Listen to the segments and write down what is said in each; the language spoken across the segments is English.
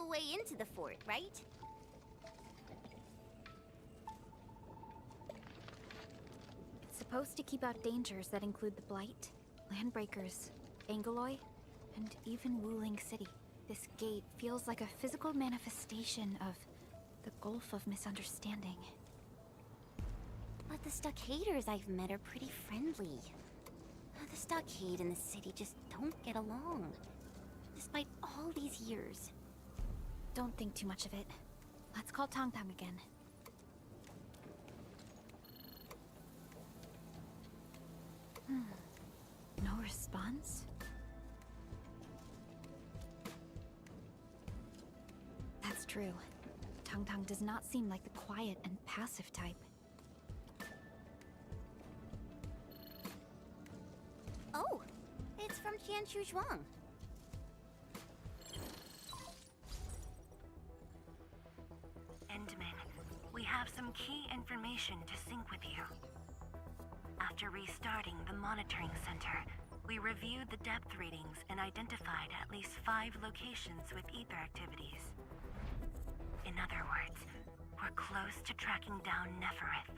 possible way into the fort, right? It's supposed to keep out dangers that include the Blight, Landbreakers, Angoloi, and even Wuling City. This gate feels like a physical manifestation of the Gulf of Misunderstanding. But the Stockaders I've met are pretty friendly. The Stockade and the city just don't get along, despite all these years. Don't think too much of it. Let's call Tangtang again. No response? That's true. Tangtang does not seem like the quiet and passive type. Oh, it's from Jianshu Zhuang. Endman, we have some key information to sync with you. After restarting the monitoring center, we reviewed the depth readings and identified at least 5 locations with ether activities. In other words, we're close to tracking down Nefereth.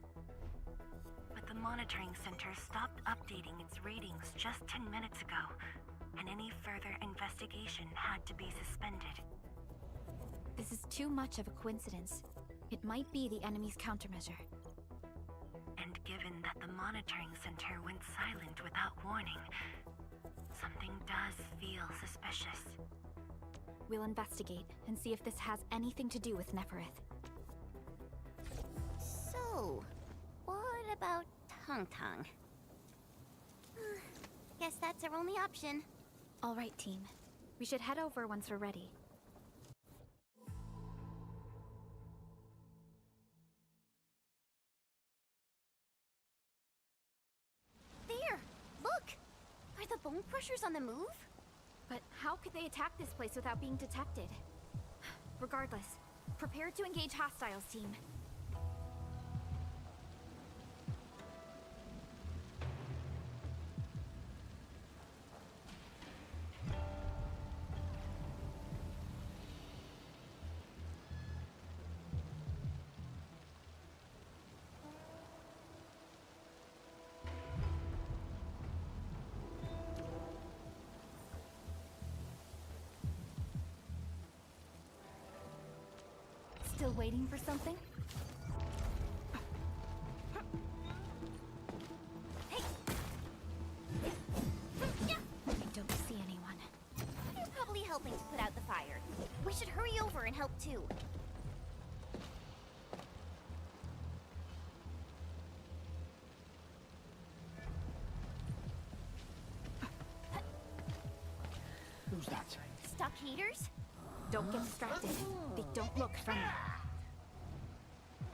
But the monitoring center stopped updating its readings just 10 minutes ago, and any further investigation had to be suspended. This is too much of a coincidence. It might be the enemy's countermeasure. And given that the monitoring center went silent without warning, something does feel suspicious. We'll investigate and see if this has anything to do with Nefereth. So, what about Tangtang? Guess that's our only option. All right, team. We should head over once we're ready. There! Look! Are the bone crushers on the move? But how could they attack this place without being detected? Regardless, prepare to engage hostiles, team. Still waiting for something? Hey! I don't see anyone. They're probably helping to put out the fire. We should hurry over and help too. Who's that? Stockaders? Don't get distracted. They don't look friendly.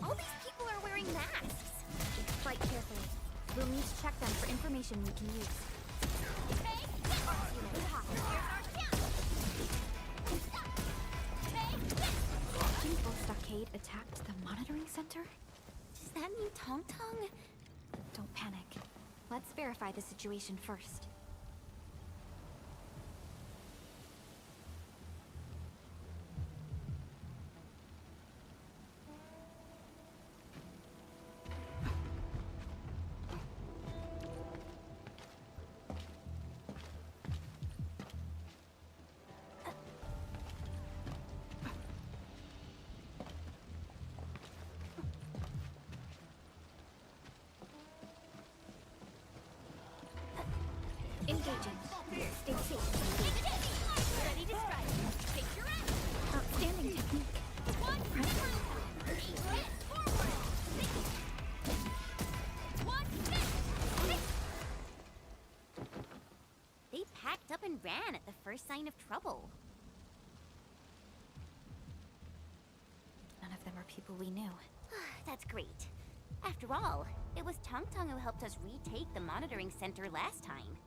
All these people are wearing masks. Fight carefully. We'll need to check them for information we can use. Qingbo Stockade attacked the monitoring center? Does that mean Tangtang? Don't panic. Let's verify the situation first. Engaging. Stay safe. Ready to strike. Take your aim. Outstanding technique. One through. Hit forward. One hit. They packed up and ran at the first sign of trouble. None of them are people we knew. That's great. After all, it was Tangtang who helped us retake the monitoring center last time.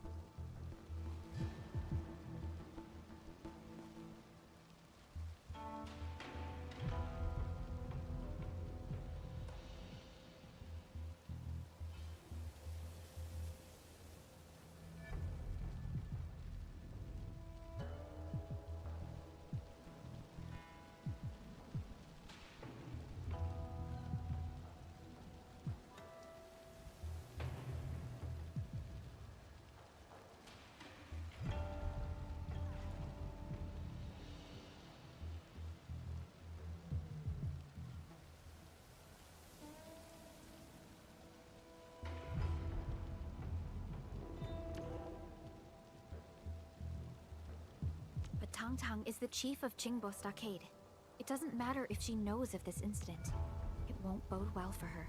Tang is the chief of Qingbo Stockade. It doesn't matter if she knows of this incident. It won't bode well for her.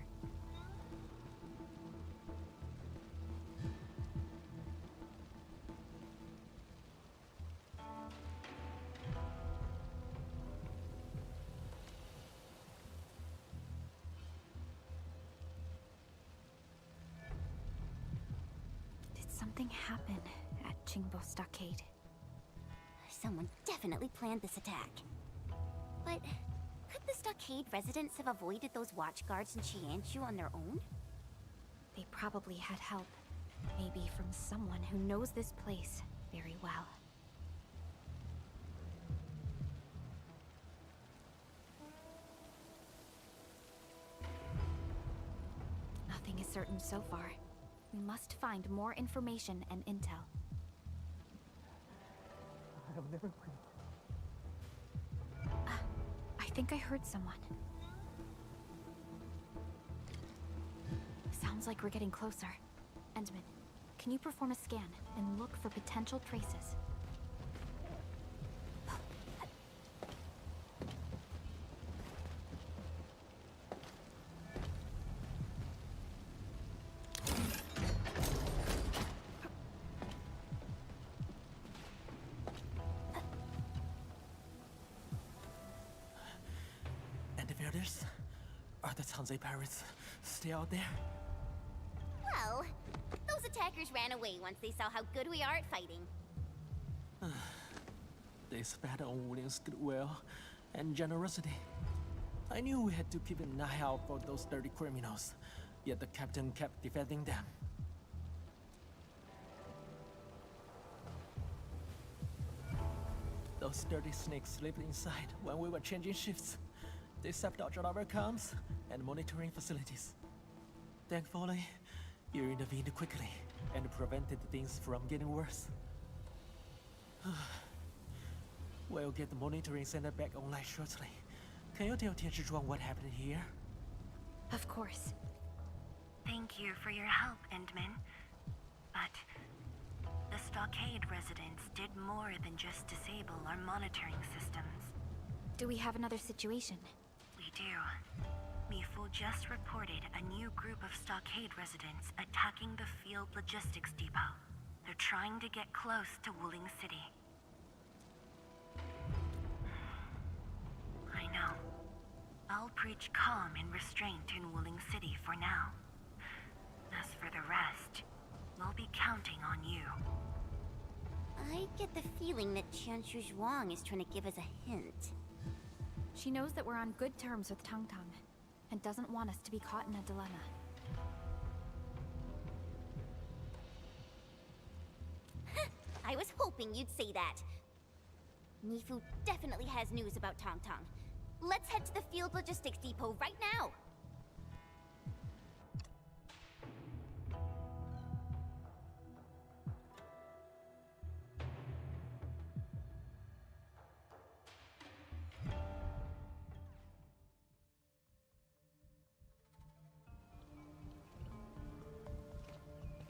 Did something happen at Qingbo Stockade? Someone definitely planned this attack. But could the Stockade residents have avoided those watchguards in Qianshu on their own? They probably had help. Maybe from someone who knows this place very well. Nothing is certain so far. We must find more information and intel. I'll never win. I think I heard someone. Sounds like we're getting closer. Endman, can you perform a scan and look for potential traces? Enfield, are the Tanzai pirates still out there? Well, those attackers ran away once they saw how good we are at fighting. They spat on Wulin's goodwill and generosity. I knew we had to keep an eye out for those dirty criminals, yet the captain kept defending them. Those dirty snakes lived inside when we were changing shifts. They sabotaged our comms and monitoring facilities. Thankfully, you intervened quickly and prevented things from getting worse. We'll get the monitoring center back online shortly. Can you tell Tianzhizhuang what happened here? Of course. Thank you for your help, Endman. But the Stockade residents did more than just disable our monitoring systems. Do we have another situation? We do. Mifu just reported a new group of Stockade residents attacking the field logistics depot. They're trying to get close to Wuling City. I know. I'll preach calm and restraint in Wuling City for now. As for the rest, we'll be counting on you. I get the feeling that Tianzhizhuang is trying to give us a hint. She knows that we're on good terms with Tang, and doesn't want us to be caught in a dilemma. I was hoping you'd say that. Mifu definitely has news about Tang. Let's head to the field logistics depot right now!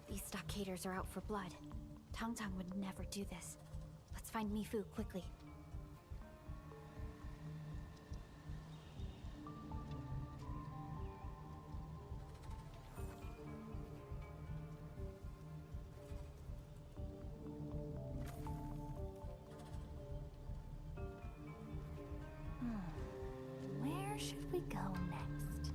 These Stockaders are out for blood. Tang would never do this. Let's find Mifu quickly. Where should we go next?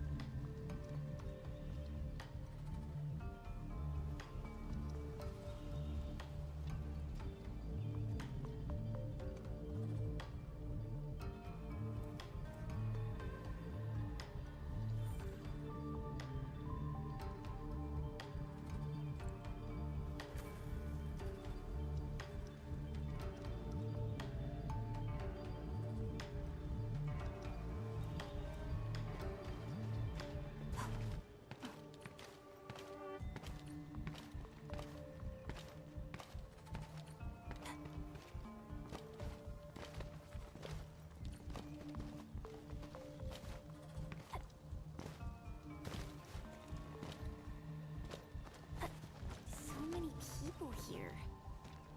Here.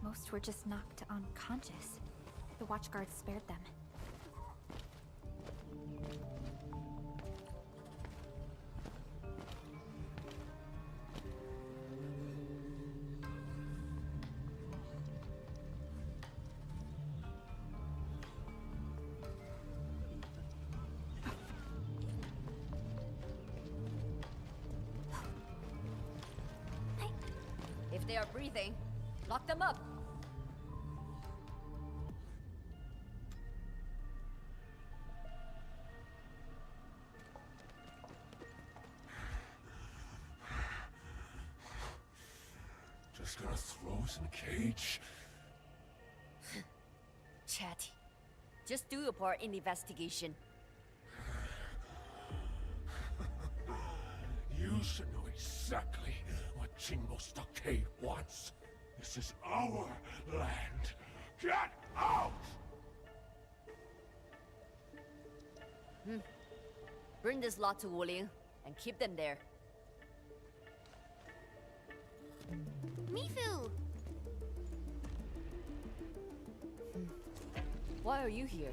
Most were just knocked unconscious. The watchguards spared them. If they are breathing, lock them up. Just gonna throw us in a cage? Chatty. Just do your part in the investigation. You should know exactly what Qingbo Stockade wants. This is our land. Get out! Bring this lot to Wuling and keep them there. Mifu! Why are you here?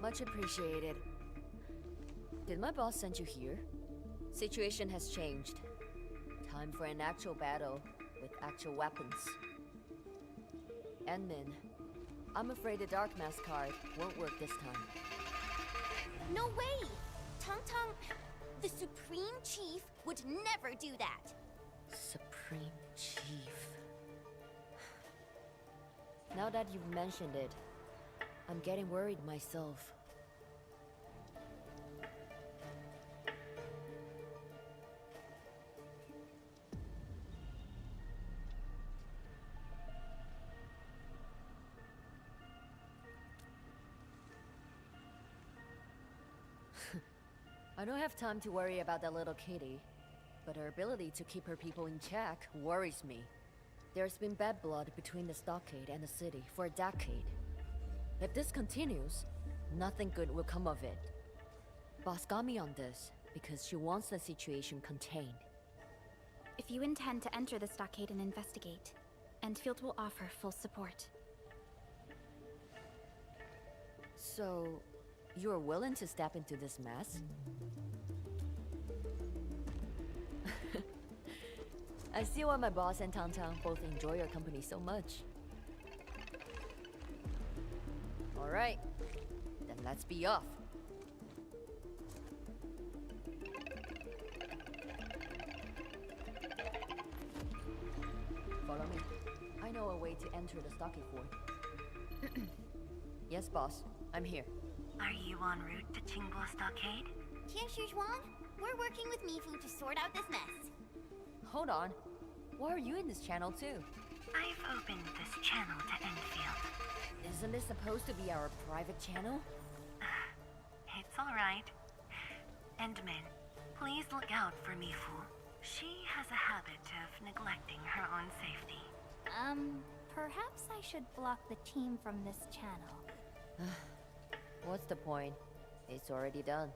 Much appreciated. Did my boss send you here? Situation has changed. Time for an actual battle with actual weapons. Admin, I'm afraid the Dark Mask card won't work this time. No way! Tong Tong, the Supreme Chief would never do that. Supreme Chief. Now that you've mentioned it, I'm getting worried myself. I don't have time to worry about that little kitty, but her ability to keep her people in check worries me. There's been bad blood between the Stockade and the city for a decade. If this continues, nothing good will come of it. Boss got me on this because she wants the situation contained. If you intend to enter the Stockade and investigate, Enfield will offer full support. So, you're willing to step into this mess? I see why my boss and Tang Tang both enjoy your company so much. Alright, then let's be off. Follow me. I know a way to enter the Stockade fort. Yes, boss. I'm here. Are you en route to Qingbo Stockade? Tian Juan, we're working with Mifu to sort out this mess. Hold on. Why are you in this channel too? I've opened this channel to Enfield. Isn't this supposed to be our private channel? It's alright. Endman, please look out for Mifu. She has a habit of neglecting her own safety. Perhaps I should block the team from this channel. What's the point? It's already done.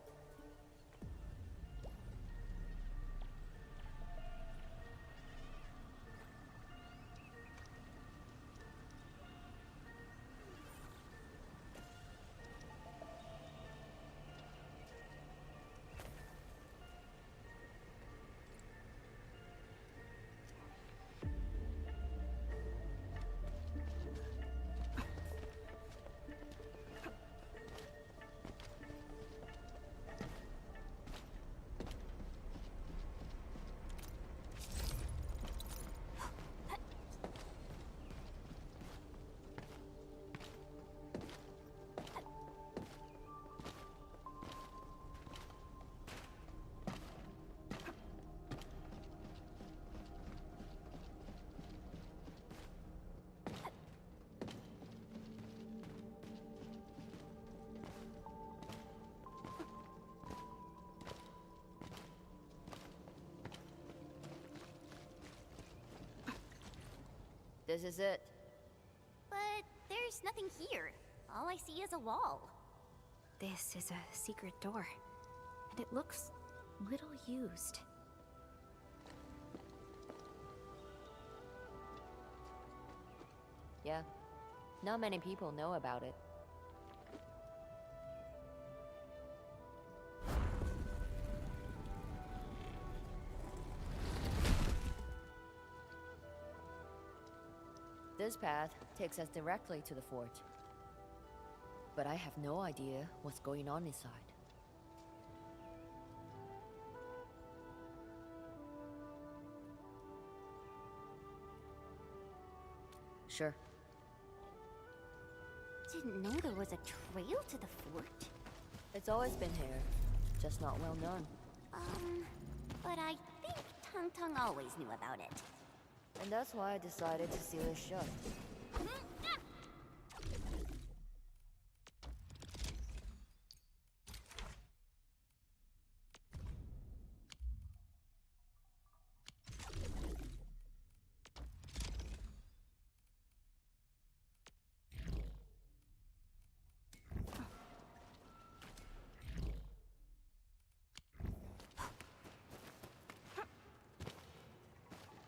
This is it. But There's nothing here. All I see is a wall. This is a secret door, and it looks little used. Yeah, not many people know about it. This path takes us directly to the fort. But I have no idea what's going on inside. Sure. Didn't know there was a trail to the fort. It's always been here, just not well known. But I think Tung Tung always knew about it. And that's why I decided to seal it shut.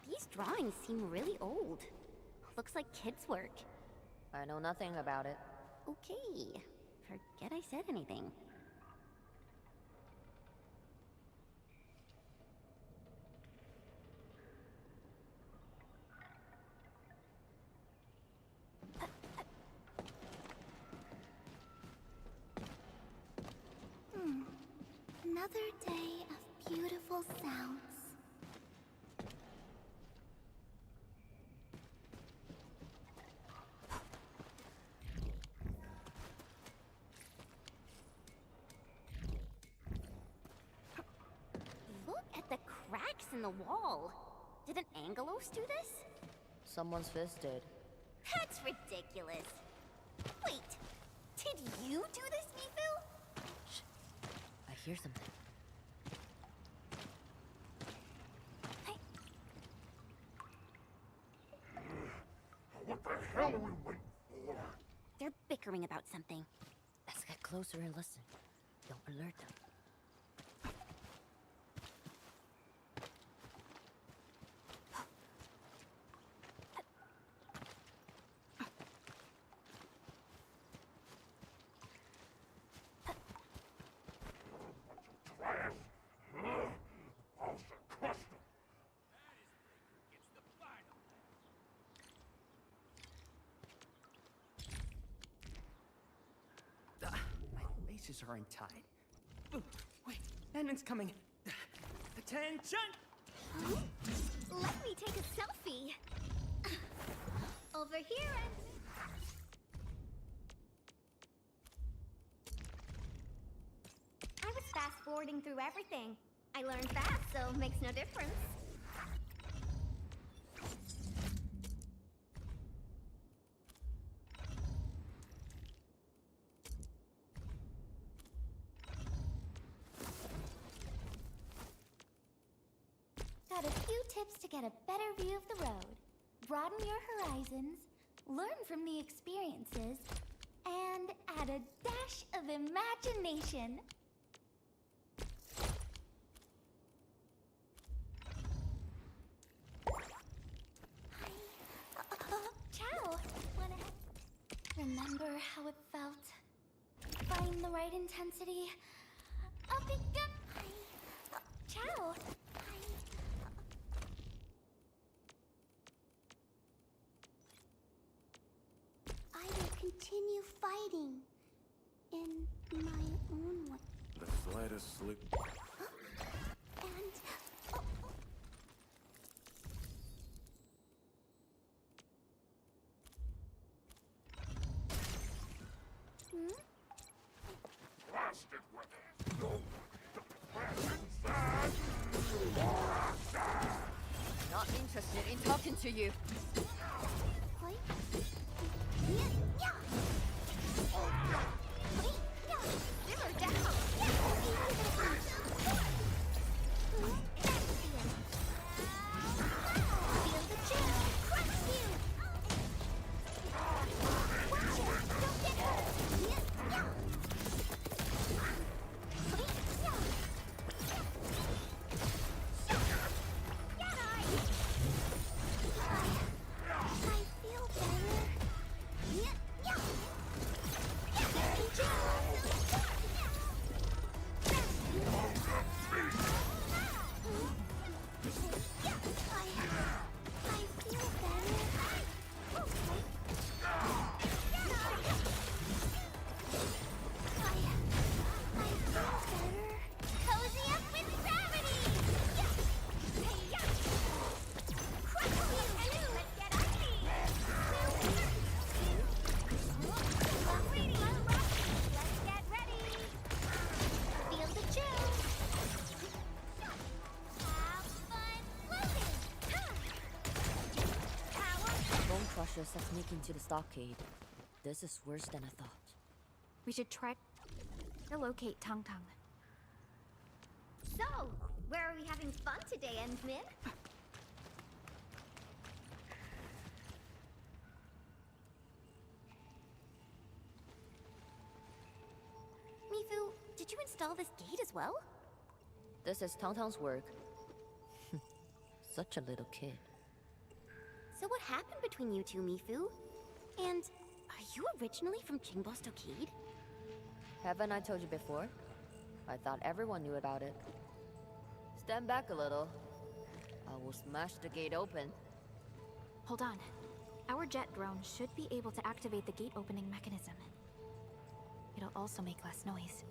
These drawings seem really old. Looks like kids' work. I know nothing about it. Okay. Forget I said anything. Another day of beautiful sounds. Look at the cracks in the wall. Did an Angelos do this? Someone's fist did. That's ridiculous. Wait, did you do this, Enfield? Shh. I hear something. What the hell are we waiting for? They're bickering about something. Let's get closer and listen. Don't alert them. Trash! Balls are custom! My laces aren't tied. Ooh, wait, Edmund's coming. Attention! Let me take a selfie. Over here, I was fast forwarding through everything. I learned fast, so it makes no difference. Got a few tips to get a better view of the road. Broaden your horizons, learn from the experiences, and add a dash of imagination. Ciao! Remember how it felt? Find the right intensity. Ciao! I will continue fighting in my own way. The slightest slip. And Blast it with it! No! The presence Not interested in talking to you. Wait. Yeah. Wait. Yeah. Simmer down. Feel the chill. Crush you. Watch crushers that sneak into the stockade. This is worse than I thought. We should try to locate Tang Tang. So, where are we having fun today, Ensman? Mifu, did you install this gate as well? This is Tang Tang's work. Such a little kid. So what happened between you two, Mifu? And are you originally from Qingbo Stockade? Haven't I told you before? I thought everyone knew about it. Stand back a little. I will smash the gate open. Hold on. Our jet drone should be able to activate the gate opening mechanism. It'll also make less noise.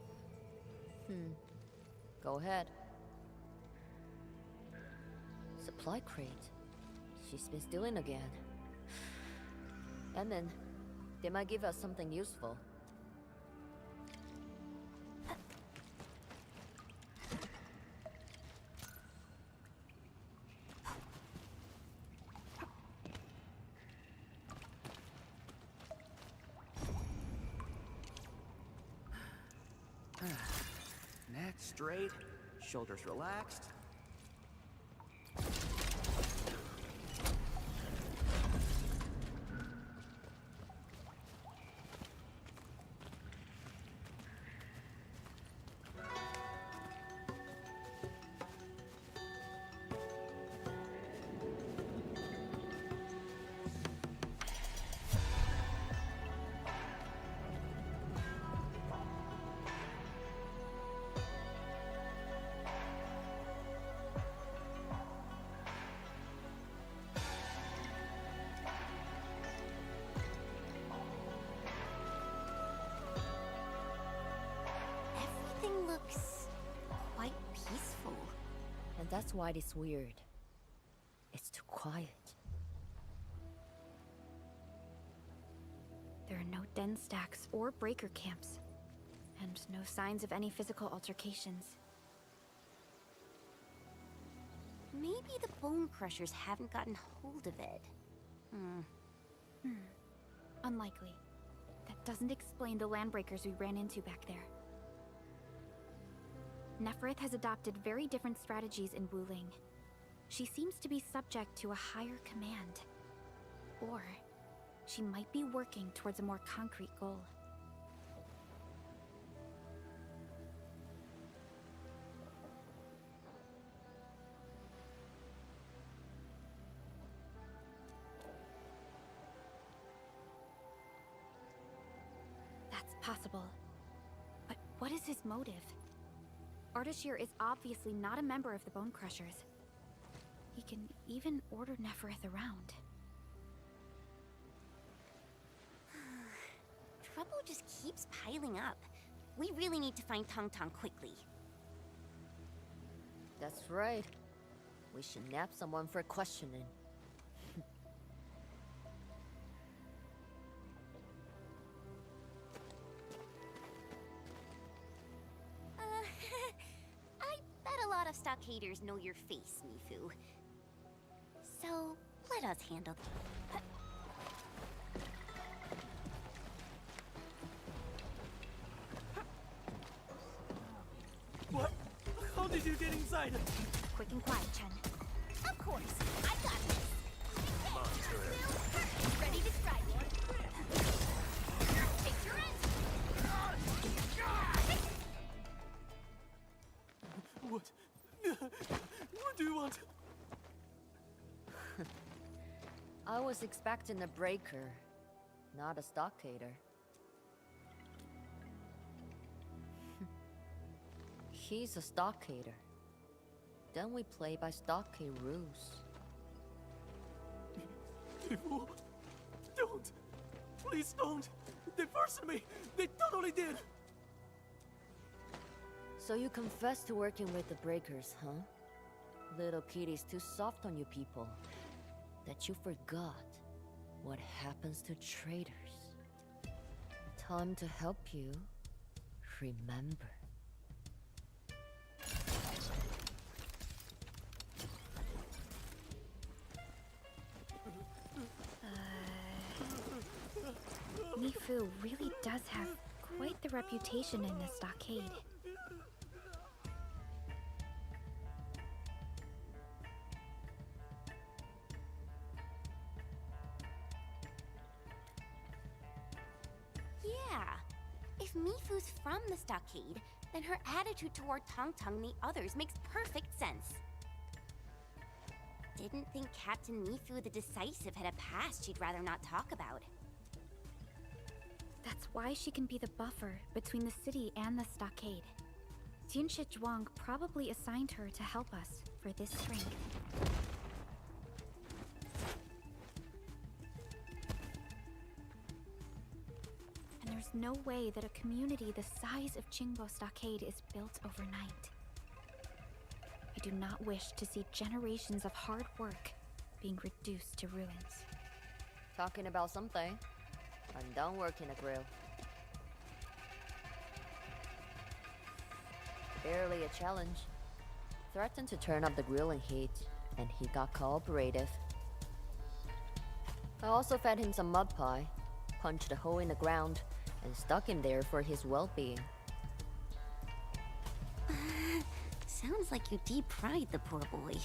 Go ahead. Supply crate. She's been stealing again. And then, they might give us something useful. Neck straight, shoulders relaxed. Everything looks quite peaceful. And that's why it's weird. It's too quiet. There are no den stacks or breaker camps, and no signs of any physical altercations. Maybe the bone crushers haven't gotten hold of it. Unlikely. That doesn't explain the landbreakers we ran into back there. Nefereth has adopted very different strategies in Wuling. She seems to be subject to a higher command. Or she might be working towards a more concrete goal. That's possible. But what is his motive? Ardashir is obviously not a member of the Bone Crushers. He can even order Nefereth around. Trouble just keeps piling up. We really need to find Tang Tang quickly. That's right. We should nab someone for questioning. I bet a lot of Stockaders know your face, Mifu. So, let us handle them. What? How did you get inside? Quick and quiet, Chen. Of course, I got this. Ready to strike. Take your end. What? What do you want? I was expecting a breaker, not a stockader. He's a stockader. Then we play by stockade rules. People, don't. Please don't. They forced me. They totally did. So you confess to working with the breakers, huh? Little kitty's too soft on you people. That you forgot what happens to traitors. Time to help you remember. Fu really does have quite the reputation in the Stockade. Yeah. If Mifu's from the Stockade, then her attitude toward Tongtong and the others makes perfect sense. Didn't think Captain Mifu the Decisive had a past she'd rather not talk about. That's why she can be the buffer between the city and the Stockade. Jinshi Zhuang probably assigned her to help us for this strength. And there's no way that a community the size of Qingbo Stockade is built overnight. I do not wish to see generations of hard work being reduced to ruins. Talking about something. I'm done working the grill. Barely a challenge. Threatened to turn up the grilling heat, and he got cooperative. I also fed him some mud pie, punched a hole in the ground, and stuck him there for his well-being. Sounds like you deep-fried the poor boy.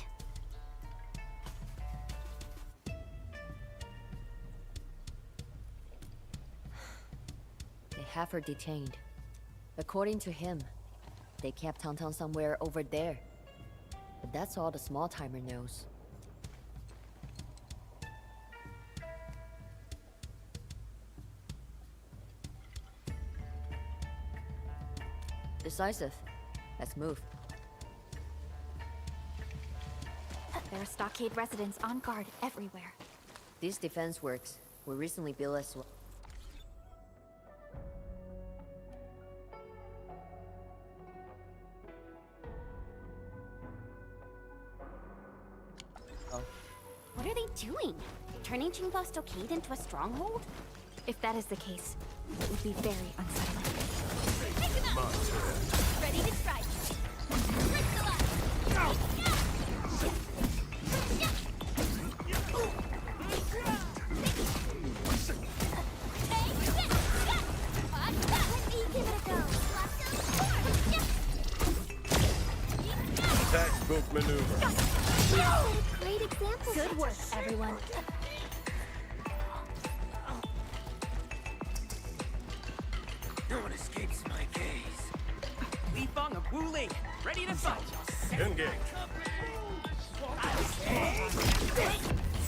They have her detained. According to him, they kept Tongtong somewhere over there. But that's all the small-timer knows. Decisive. Let's move. There are Stockade residents on guard everywhere. These defense works were recently built as well. What are they doing? Turning Qingbo Stockade into a stronghold? If that is the case, it would be very unsettling. Ready to strike. Textbook maneuver. Great example. Good work, everyone. No one escapes my gaze. Li Feng of Wu Ling, ready to fight. Engage.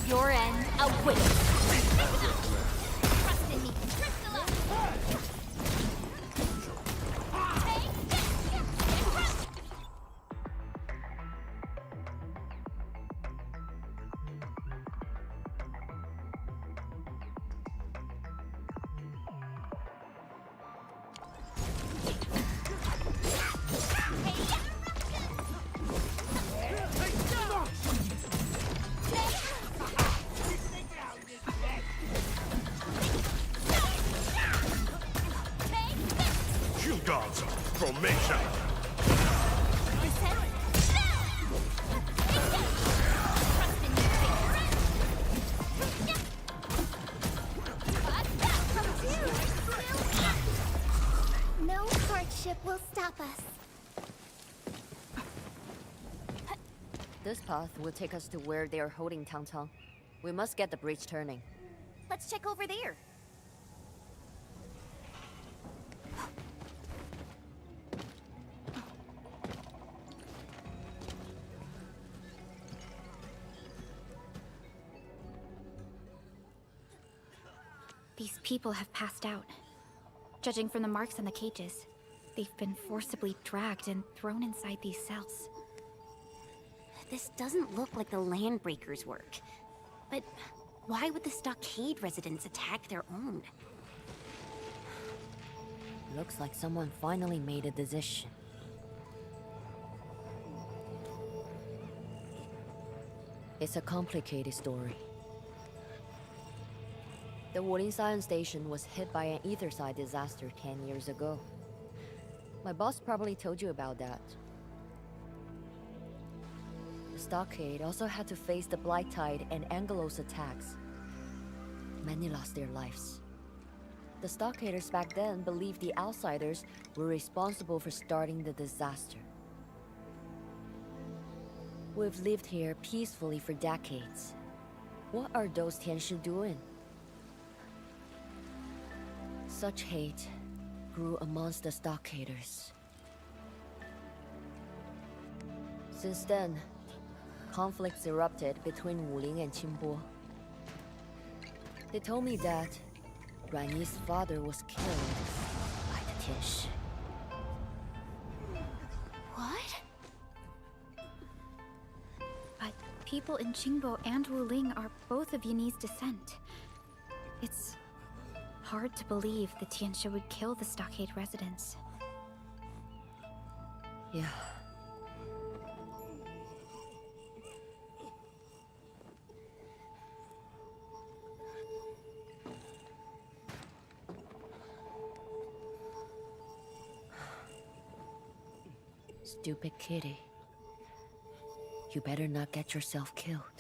Your end awaits. Trust in me. God's formation. No hardship will stop us. This path will take us to where they are holding Tongtong. We must get the bridge turning. Let's check over there. These people have passed out. Judging from the marks on the cages, they've been forcibly dragged and thrown inside these cells. This doesn't look like the Landbreakers' work. But why would the Stockade residents attack their own? Looks like someone finally made a decision. It's a complicated story. The Wuling Science Station was hit by an Aetherside disaster 10 years ago. My boss probably told you about that. The Stockade also had to face the Blight Tide and Angelos attacks. Many lost their lives. The Stockaders back then believed the outsiders were responsible for starting the disaster. We've lived here peacefully for decades. What are those Tianshu doing? Such hate grew amongst the Stockaders. Since then, conflicts erupted between Wuling and Qingbo. They told me that Ranyi's father was killed by the Tianshi. What? But people in Qingbo and Wuling are both of Yunni's descent. It's hard to believe the Tianshi would kill the Stockade residents. Yeah. Stupid kitty. You better not get yourself killed.